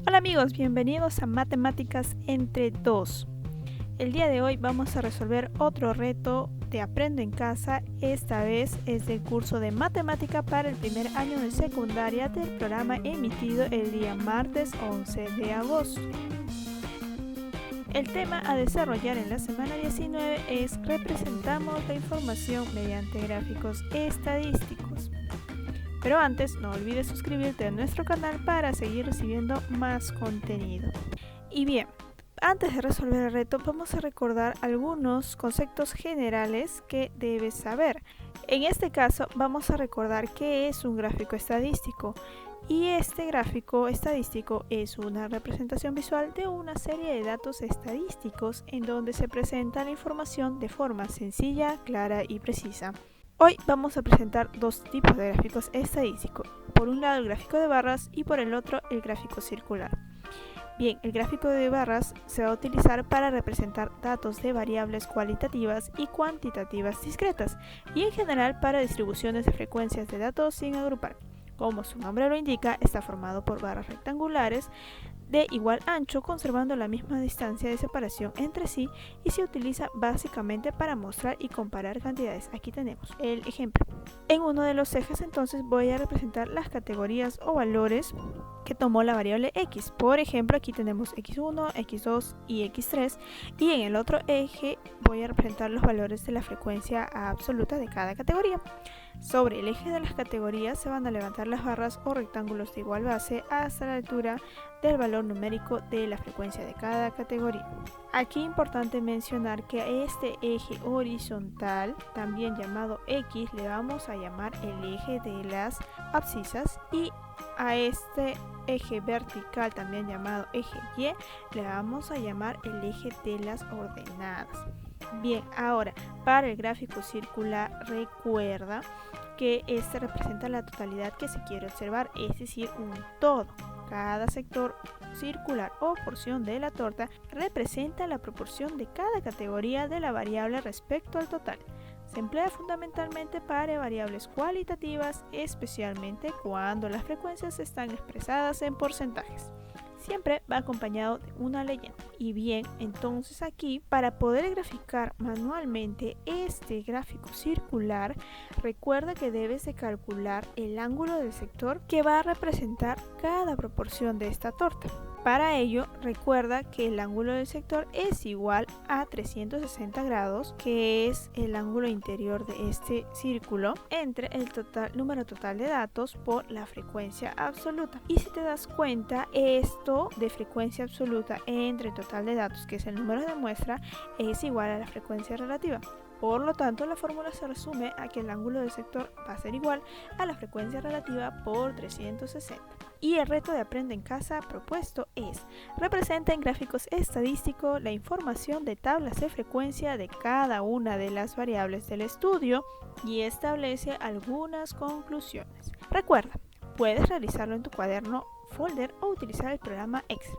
Hola amigos, bienvenidos a Matemáticas entre 2. El día de hoy vamos a resolver otro reto de Aprendo en Casa. Esta vez es del curso de Matemática para el primer año de secundaria del programa emitido el día martes 11 de agosto. El tema a desarrollar en la semana 19 es representamos la información mediante gráficos estadísticos. Pero antes, no olvides suscribirte a nuestro canal para seguir recibiendo más contenido. Y bien, antes de resolver el reto, vamos a recordar algunos conceptos generales que debes saber. En este caso, vamos a recordar qué es un gráfico estadístico. Y este gráfico estadístico es una representación visual de una serie de datos estadísticos en donde se presenta la información de forma sencilla, clara y precisa. Hoy vamos a presentar dos tipos de gráficos estadísticos, por un lado el gráfico de barras y por el otro el gráfico circular. Bien, el gráfico de barras se va a utilizar para representar datos de variables cualitativas y cuantitativas discretas y en general para distribuciones de frecuencias de datos sin agrupar. Como su nombre lo indica, está formado por barras rectangulares de igual ancho conservando la misma distancia de separación entre sí y se utiliza básicamente para mostrar y comparar cantidades. Aquí tenemos el ejemplo. En uno de los ejes entonces voy a representar las categorías o valores que tomó la variable x. Por ejemplo, aquí tenemos x1, x2 y x3 y en el otro eje voy a representar los valores de la frecuencia absoluta de cada categoría. Sobre el eje de las categorías se van a levantar las barras o rectángulos de igual base hasta la altura del valor numérico de la frecuencia de cada categoría. Aquí es importante mencionar que a este eje horizontal, también llamado X, le vamos a llamar el eje de las abscisas y a este eje vertical, también llamado eje Y, le vamos a llamar el eje de las ordenadas. Bien, ahora para el gráfico circular recuerda que este representa la totalidad que se quiere observar, es decir, un todo. Cada sector circular o porción de la torta representa la proporción de cada categoría de la variable respecto al total. Se emplea fundamentalmente para variables cualitativas, especialmente cuando las frecuencias están expresadas en porcentajes. Siempre va acompañado de una leyenda. Y bien, entonces aquí, para poder graficar manualmente este gráfico circular, recuerda que debes de calcular el ángulo del sector que va a representar cada proporción de esta torta. Para ello, recuerda que el ángulo del sector es igual a 360 grados, que es el ángulo interior de este círculo, entre el número total de datos por la frecuencia absoluta. Y si te das cuenta, esto de frecuencia absoluta entre el total de datos, que es el número de muestra, es igual a la frecuencia relativa. Por lo tanto, la fórmula se resume a que el ángulo del sector va a ser igual a la frecuencia relativa por 360. Y el reto de Aprende en Casa propuesto es: representa en gráficos estadísticos la información de tablas de frecuencia de cada una de las variables del estudio y establece algunas conclusiones. Recuerda, puedes realizarlo en tu cuaderno, folder o utilizar el programa Excel.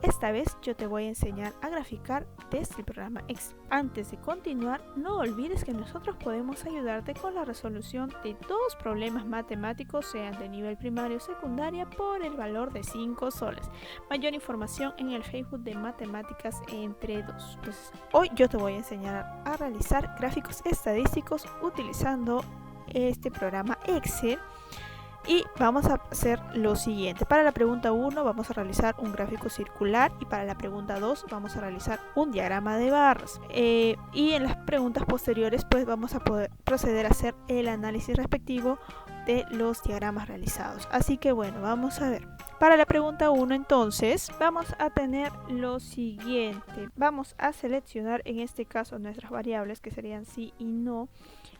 Esta vez yo te voy a enseñar a graficar desde el programa Excel. Antes de continuar, no olvides que nosotros podemos ayudarte con la resolución de dos problemas matemáticos, sean de nivel primario o secundaria, por el valor de 5 soles. Mayor información en el Facebook de Matemáticas entre 2. Entonces, hoy yo te voy a enseñar a realizar gráficos estadísticos utilizando este programa Excel. Y vamos a hacer lo siguiente. Para la pregunta 1 vamos a realizar un gráfico circular y para la pregunta 2 vamos a realizar un diagrama de barras. Y en las preguntas posteriores pues vamos a poder proceder a hacer el análisis respectivo de los diagramas realizados. Así que bueno, vamos a ver. Para la pregunta 1 entonces vamos a tener lo siguiente. Vamos a seleccionar en este caso nuestras variables que serían sí y no.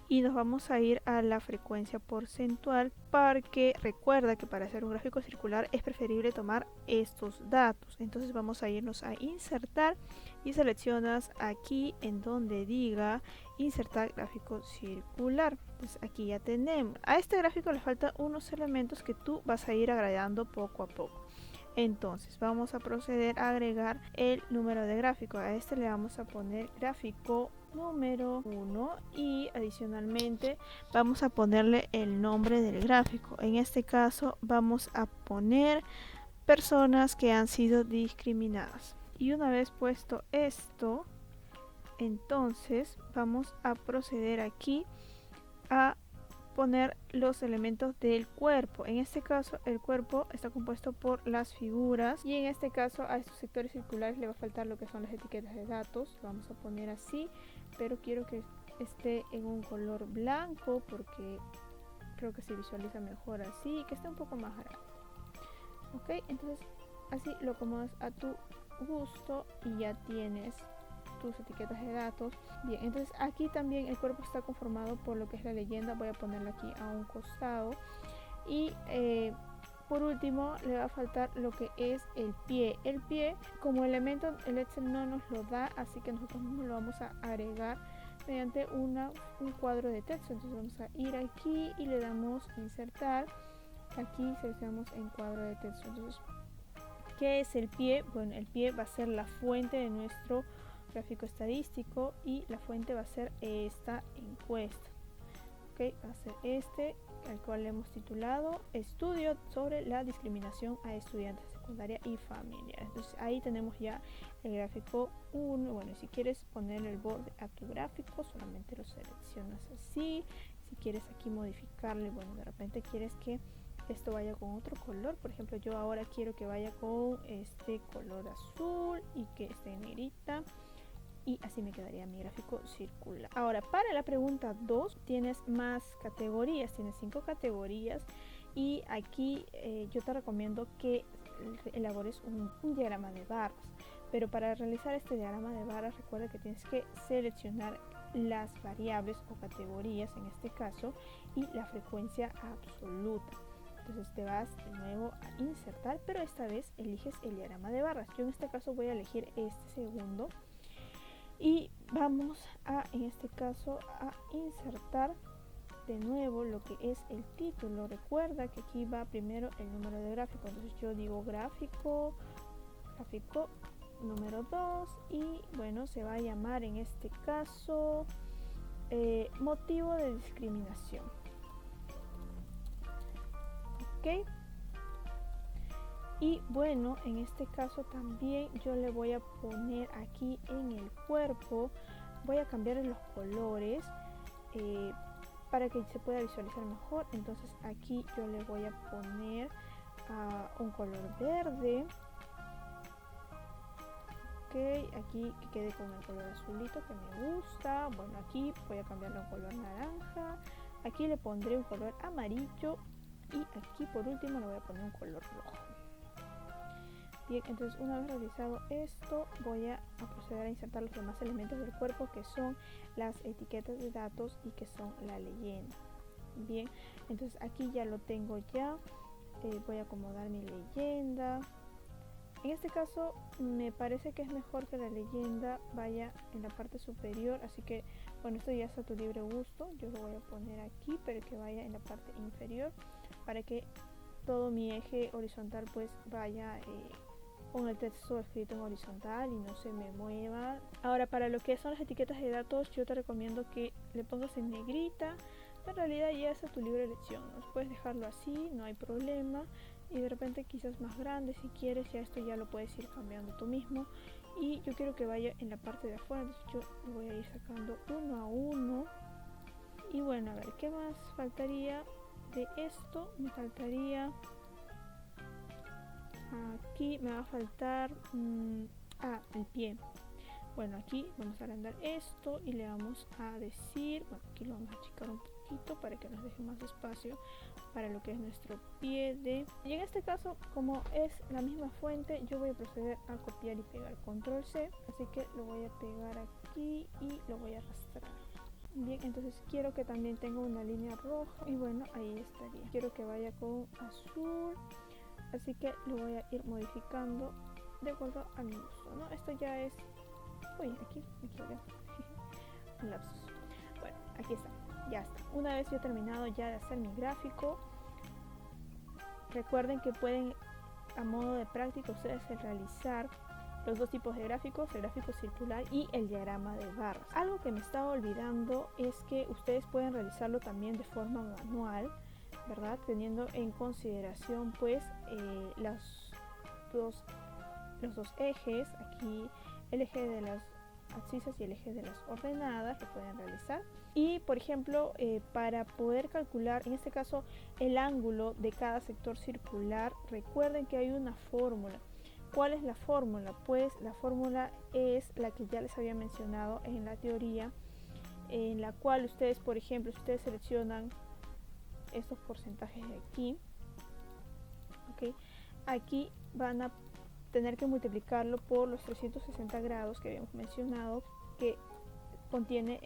Y nos vamos a ir a la frecuencia porcentual, porque recuerda que para hacer un gráfico circular es preferible tomar estos datos. Entonces vamos a irnos a insertar y seleccionas aquí en donde diga insertar gráfico circular. Entonces aquí ya tenemos. A este gráfico le faltan unos elementos que tú vas a ir agregando poco a poco. Entonces vamos a proceder a agregar el número de gráfico. A este le vamos a poner gráfico número 1 y adicionalmente vamos a ponerle el nombre del gráfico. En este caso vamos a poner personas que han sido discriminadas. Y una vez puesto esto, entonces vamos a proceder aquí a poner los elementos del cuerpo. En este caso el cuerpo está compuesto por las figuras y en este caso a estos sectores circulares le va a faltar lo que son las etiquetas de datos. Lo vamos a poner así, pero quiero que esté en un color blanco porque creo que se visualiza mejor así y que esté un poco más grande. Ok, entonces así lo acomodas a tu gusto y ya tienes tus etiquetas de datos. Bien, entonces aquí también el cuerpo está conformado por lo que es la leyenda. Voy a ponerla aquí a un costado y por último le va a faltar lo que es el pie. El pie como elemento el Excel no nos lo da, así que nosotros mismos lo vamos a agregar mediante un cuadro de texto. Entonces vamos a ir aquí y le damos insertar. Aquí seleccionamos en cuadro de texto. Entonces, ¿qué es el pie? Bueno, el pie va a ser la fuente de nuestro gráfico estadístico y la fuente va a ser esta encuesta. Ok, va a ser este, al cual le hemos titulado Estudio sobre la discriminación a estudiantes de secundaria y familiares. Entonces ahí tenemos ya el gráfico 1. Bueno, si quieres poner el borde a tu gráfico, solamente lo seleccionas así. Si quieres aquí modificarle, bueno, de repente quieres que esto vaya con otro color. Por ejemplo, yo ahora quiero que vaya con este color azul y que esté en negrita. Y así me quedaría mi gráfico circular. Ahora, para la pregunta 2, tienes más categorías, tienes 5 categorías. Y aquí yo te recomiendo que elabores un diagrama de barras. Pero para realizar este diagrama de barras, recuerda que tienes que seleccionar las variables o categorías, en este caso, y la frecuencia absoluta. Entonces te vas de nuevo a insertar, pero esta vez eliges el diagrama de barras. Yo en este caso voy a elegir este segundo. Y vamos a, en este caso, a insertar de nuevo lo que es el título. Recuerda que aquí va primero el número de gráfico. Entonces yo digo gráfico número 2 y bueno, se va a llamar en este caso motivo de discriminación. Ok. Y bueno, en este caso también yo le voy a poner aquí en el cuerpo, voy a cambiar los colores para que se pueda visualizar mejor. Entonces aquí yo le voy a poner un color verde. Ok, aquí que quede con el color azulito que me gusta. Bueno, aquí voy a cambiarle un color naranja. Aquí le pondré un color amarillo y aquí por último le voy a poner un color rojo. Bien, entonces una vez realizado esto voy a proceder a insertar los demás elementos del cuerpo, que son las etiquetas de datos y que son la leyenda. Bien, entonces aquí ya lo tengo ya. Voy a acomodar mi leyenda. En este caso me parece que es mejor que la leyenda vaya en la parte superior, así que bueno, esto ya es a tu libre gusto. Yo lo voy a poner aquí, pero que vaya en la parte inferior para que todo mi eje horizontal pues vaya con el texto escrito en horizontal y no se me mueva. Ahora, para lo que son las etiquetas de datos, yo te recomiendo que le pongas en negrita. En realidad ya es a tu libre elección, ¿no? Puedes dejarlo así, no hay problema. Y de repente quizás más grande si quieres, ya esto ya lo puedes ir cambiando tú mismo. Y yo quiero que vaya en la parte de afuera, entonces yo lo voy a ir sacando uno a uno. Y bueno, a ver, ¿qué más faltaría de esto? Me faltaría... Aquí me va a faltar el pie. Bueno, aquí vamos a agrandar esto y le vamos a decir, bueno, aquí lo vamos a achicar un poquito para que nos deje más espacio para lo que es nuestro pie de... Y en este caso, como es la misma fuente, yo voy a proceder a copiar y pegar control C, así que lo voy a pegar aquí y lo voy a arrastrar. Bien, entonces quiero que también tenga una línea roja y bueno, ahí estaría. Quiero que vaya con azul, así que lo voy a ir modificando de acuerdo a mi gusto, ¿no? Esto ya es... Uy, aquí me equivoqué. Un lapsus. Bueno, aquí está, ya está. Una vez yo he terminado ya de hacer mi gráfico, recuerden que pueden, a modo de práctica, ustedes realizar los dos tipos de gráficos, el gráfico circular y el diagrama de barras. Algo que me estaba olvidando es que ustedes pueden realizarlo también de forma manual, ¿verdad? Teniendo en consideración pues los dos ejes, aquí el eje de las abscisas y el eje de las ordenadas, lo pueden realizar. Y por ejemplo, para poder calcular, en este caso, el ángulo de cada sector circular, recuerden que hay una fórmula. ¿Cuál es la fórmula? Pues la fórmula es la que ya les había mencionado en la teoría, en la cual ustedes, por ejemplo, si ustedes seleccionan estos porcentajes de aquí, ¿okay? Aquí van a tener que multiplicarlo por los 360 grados que habíamos mencionado, que contiene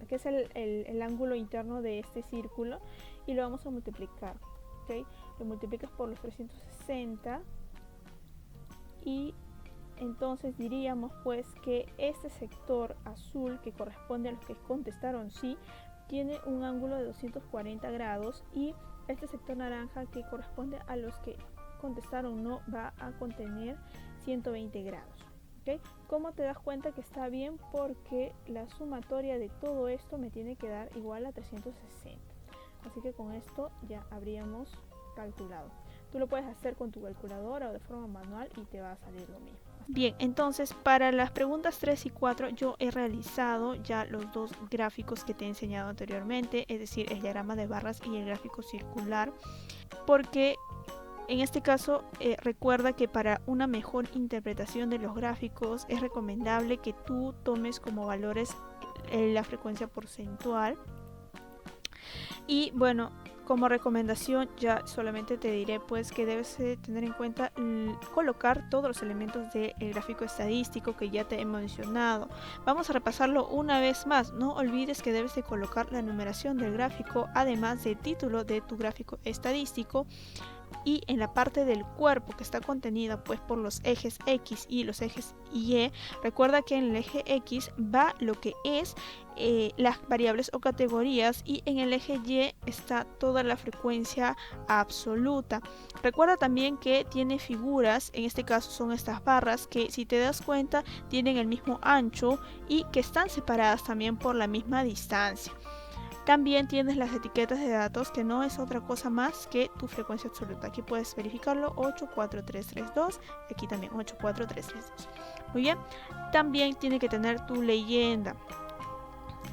que es el ángulo interno de este círculo, y lo vamos a multiplicar, ¿okay? Lo multiplicas por los 360 y entonces diríamos pues que este sector azul, que corresponde a los que contestaron sí, tiene un ángulo de 240 grados, y este sector naranja, que corresponde a los que contestaron no, va a contener 120 grados. ¿Okay? ¿Cómo te das cuenta que está bien? Porque la sumatoria de todo esto me tiene que dar igual a 360. Así que con esto ya habríamos calculado. Tú lo puedes hacer con tu calculadora o de forma manual y te va a salir lo mismo. Bien, entonces para las preguntas 3 y 4 yo he realizado ya los dos gráficos que te he enseñado anteriormente, es decir, el diagrama de barras y el gráfico circular, porque en este caso recuerda que para una mejor interpretación de los gráficos es recomendable que tú tomes como valores la frecuencia porcentual. Y bueno, como recomendación ya solamente te diré pues que debes tener en cuenta colocar todos los elementos del gráfico estadístico que ya te he mencionado. Vamos a repasarlo una vez más. No olvides que debes de colocar la numeración del gráfico, además del título de tu gráfico estadístico, y en la parte del cuerpo que está contenida pues por los ejes X y los ejes Y, recuerda que en el eje X va lo que es las variables o categorías, y en el eje Y está toda la frecuencia absoluta. Recuerda también que tiene figuras, en este caso son estas barras que, si te das cuenta, tienen el mismo ancho y que están separadas también por la misma distancia. También tienes las etiquetas de datos, que no es otra cosa más que tu frecuencia absoluta. Aquí puedes verificarlo, 84332, aquí también 84332. Muy bien, también tiene que tener tu leyenda.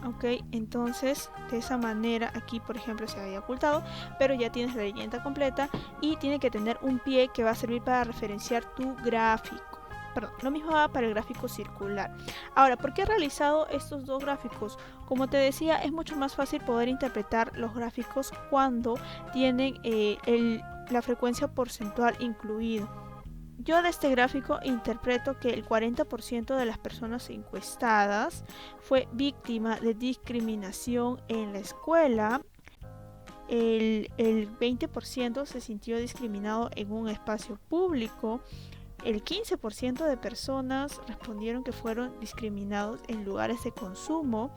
Ok, entonces de esa manera aquí por ejemplo se había ocultado, pero ya tienes la leyenda completa, y tiene que tener un pie que va a servir para referenciar tu gráfico. Perdón, lo mismo va para el gráfico circular. Ahora, ¿por qué he realizado estos dos gráficos? Como te decía, es mucho más fácil poder interpretar los gráficos cuando tienen la frecuencia porcentual incluido. Yo de este gráfico interpreto que el 40% de las personas encuestadas fue víctima de discriminación en la escuela. El 20% se sintió discriminado en un espacio público. El 15% de personas respondieron que fueron discriminados en lugares de consumo.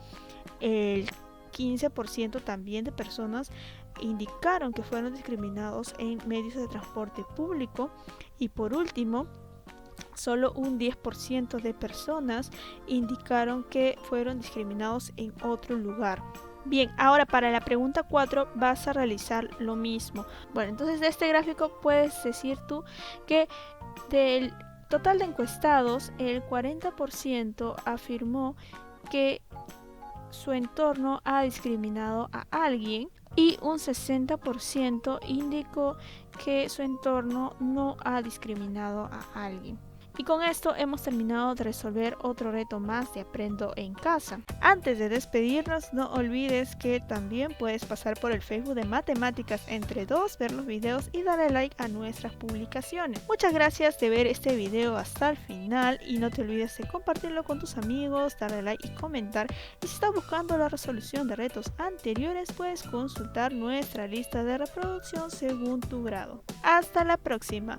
El 15% también de personas indicaron que fueron discriminados en medios de transporte público. Y por último, solo un 10% de personas indicaron que fueron discriminados en otro lugar. Bien, ahora para la pregunta 4 vas a realizar lo mismo. Bueno, entonces de este gráfico puedes decir tú que del total de encuestados, el 40% afirmó que su entorno ha discriminado a alguien, y un 60% indicó que su entorno no ha discriminado a alguien. Y con esto hemos terminado de resolver otro reto más de Aprendo en Casa. Antes de despedirnos, no olvides que también puedes pasar por el Facebook de Matemáticas Entre Dos, ver los videos y darle like a nuestras publicaciones. Muchas gracias de ver este video hasta el final, y no te olvides de compartirlo con tus amigos, darle like y comentar. Y si estás buscando la resolución de retos anteriores, puedes consultar nuestra lista de reproducción según tu grado. Hasta la próxima.